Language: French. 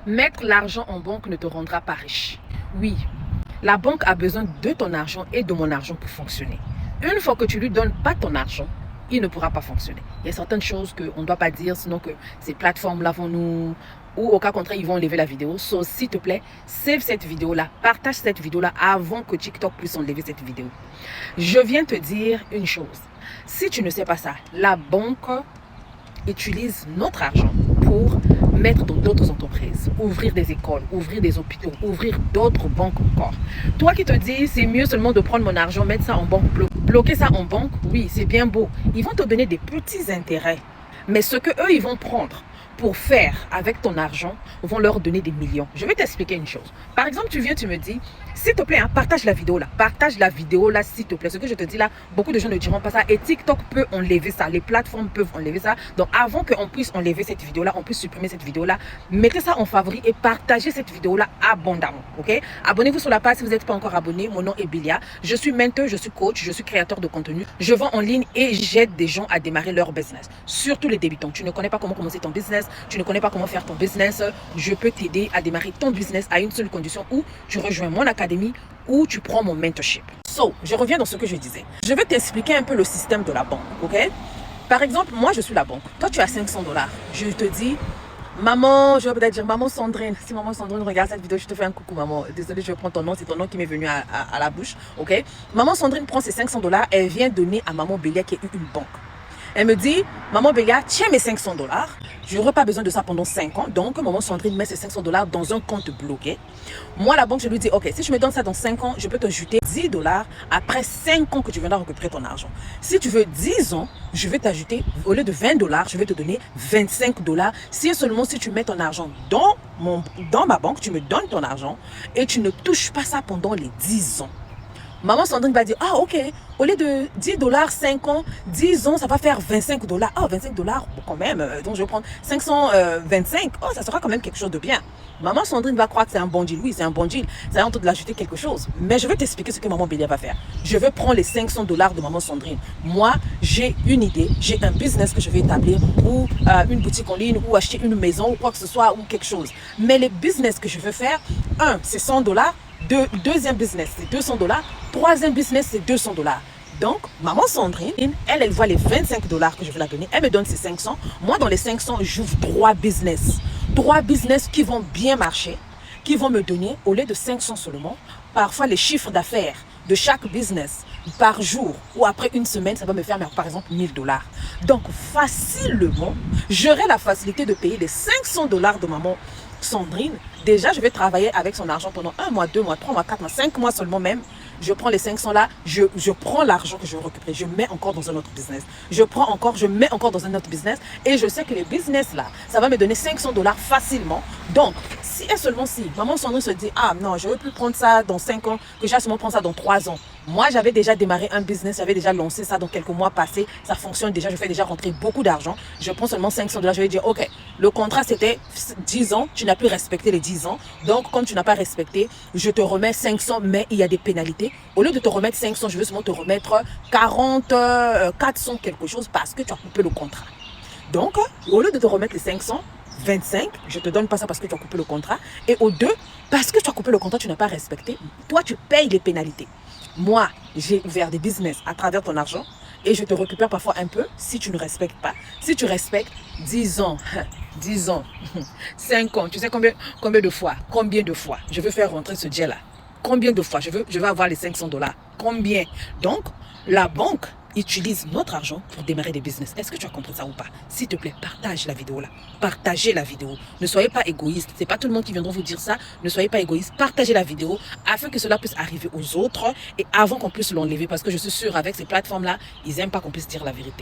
Mettre l'argent en banque ne te rendra pas riche. Oui, la banque a besoin de ton argent et de mon argent pour fonctionner. Une fois que tu lui donnes pas ton argent, il ne pourra pas fonctionner. Il y a certaines choses qu'on ne doit pas dire, sinon que ces plateformes-là vont nous... Ou au cas contraire, ils vont enlever la vidéo. So, s'il te plaît, save cette vidéo-là, partage cette vidéo-là avant que TikTok puisse enlever cette vidéo. Je viens te dire une chose. Si tu ne sais pas ça, la banque utilise notre argent pour mettre dans d'autres entreprises, ouvrir des écoles, ouvrir des hôpitaux, ouvrir d'autres banques encore. Toi qui te dis, c'est mieux seulement de prendre mon argent, mettre ça en banque, bloquer ça en banque, oui, c'est bien beau. Ils vont te donner des petits intérêts. Mais ce que eux ils vont prendre pour faire avec ton argent, vont leur donner des millions. Je vais t'expliquer une chose. Par exemple, tu viens, tu me dis, s'il te plaît, hein, partage la vidéo là. Partage la vidéo là, s'il te plaît. Ce que je te dis là, beaucoup de gens ne diront pas ça. Et TikTok peut enlever ça. Les plateformes peuvent enlever ça. Donc, avant qu'on puisse enlever cette vidéo là, on puisse supprimer cette vidéo là, mettez ça en favori et partagez cette vidéo là abondamment. Ok? Abonnez-vous sur la page si vous n'êtes pas encore abonné. Mon nom est Bilia. Je suis mentor, je suis coach, je suis créateur de contenu. Je vends en ligne et j'aide des gens à démarrer leur business. Surtout les débutants. Tu ne connais pas comment commencer ton business. Tu ne connais pas comment faire ton business. Je peux t'aider à démarrer ton business à une seule condition, où tu rejoins mon académie ou tu prends mon mentorship. So, je reviens dans ce que je disais. Je vais t'expliquer un peu le système de la banque, ok? Par exemple, moi, je suis la banque. Toi, tu as 500 $. Je te dis, maman, je vais peut-être dire, maman Sandrine. Si maman Sandrine regarde cette vidéo, je te fais un coucou, maman. Désolée, je vais prendre ton nom. C'est ton nom qui m'est venu à la bouche, ok? Maman Sandrine prend ses 500 $. Elle vient donner à maman Bélia qui a eu une banque. Elle me dit, maman Bélia, tiens mes 500 $. Je n'aurai pas besoin de ça pendant 5 ans. Donc, maman Sandrine met ses 500 $ dans un compte bloqué. Moi, la banque, je lui dis, ok, si je me donne ça dans 5 ans, je peux te t'ajouter 10 $ après 5 ans que tu viendras récupérer ton argent. Si tu veux 10 ans, je vais t'ajouter, au lieu de 20 $, je vais te donner 25 $. Si seulement si tu mets ton argent dans ma banque, tu me donnes ton argent et tu ne touches pas ça pendant les 10 ans. Maman Sandrine va dire, ah ok, au lieu de 10 $, 5 ans, 10 ans, ça va faire 25 $. Ah, 25 $, bon, quand même, donc je vais prendre 525, oh, ça sera quand même quelque chose de bien. Maman Sandrine va croire que c'est un bon deal. Oui, c'est un bon deal. Ça va en train de l'ajouter quelque chose. Mais je vais t'expliquer ce que maman Bélia va faire. Je vais prendre les 500 $ de maman Sandrine. Moi, j'ai une idée, j'ai un business que je vais établir, ou une boutique en ligne, ou acheter une maison, ou quoi que ce soit, ou quelque chose. Mais les business que je veux faire, un, c'est 100 $. Deuxième business, c'est 200 $. Troisième business, c'est 200 $. Donc, maman Sandrine, elle voit les 25 $ que je vais la donner. Elle me donne ses 500. Moi, dans les 500, j'ouvre 3 business. 3 business qui vont bien marcher, qui vont me donner, au lieu de 500 seulement, parfois les chiffres d'affaires de chaque business par jour ou après une semaine, ça va me faire, par exemple, 1000 $. Donc, facilement, j'aurai la facilité de payer les 500 $ de maman Sandrine. Déjà, je vais travailler avec son argent pendant 1 mois, 2 mois, 3 mois, 4 mois, 5 mois seulement même. Je prends les 500 là, je prends l'argent que je vais récupérer, je mets encore dans un autre business. Je prends encore, je mets encore dans un autre business. Et je sais que les business là, ça va me donner 500 $ facilement. Donc, si et seulement si maman Sandrine se dit, ah non, je ne veux plus prendre ça dans 5 ans, que j'ai seulement prendre ça dans 3 ans. Moi, j'avais déjà démarré un business, j'avais déjà lancé ça dans quelques mois passés. Ça fonctionne déjà, je fais déjà rentrer beaucoup d'argent. Je prends seulement 500 $. Je vais dire, ok, le contrat c'était 10 ans, tu n'as plus respecté les 10 ans. Donc, comme tu n'as pas respecté, je te remets 500, mais il y a des pénalités. Au lieu de te remettre 500, je vais seulement te remettre 40, 400 quelque chose parce que tu as coupé le contrat. Donc, au lieu de te remettre les 525, je ne te donne pas ça parce que tu as coupé le contrat. Et au 2, parce que tu as coupé le contrat, tu n'as pas respecté. Toi, tu payes les pénalités. Moi, j'ai ouvert des business à travers ton argent et je te récupère parfois un peu si tu ne respectes pas. Si tu respectes, 10 ans, 10 ans, 5 ans, tu sais combien de fois je veux faire rentrer ce jet là. Combien de fois je vais avoir les 500 $. Combien? Donc, la banque utilise notre argent pour démarrer des business. Est-ce que tu as compris ça ou pas? S'il te plaît, partage la vidéo là. Partagez la vidéo. Ne soyez pas égoïste. C'est pas tout le monde qui viendra vous dire ça. Ne soyez pas égoïste. Partagez la vidéo afin que cela puisse arriver aux autres et avant qu'on puisse l'enlever. Parce que je suis sûre, avec ces plateformes là, ils n'aiment pas qu'on puisse dire la vérité.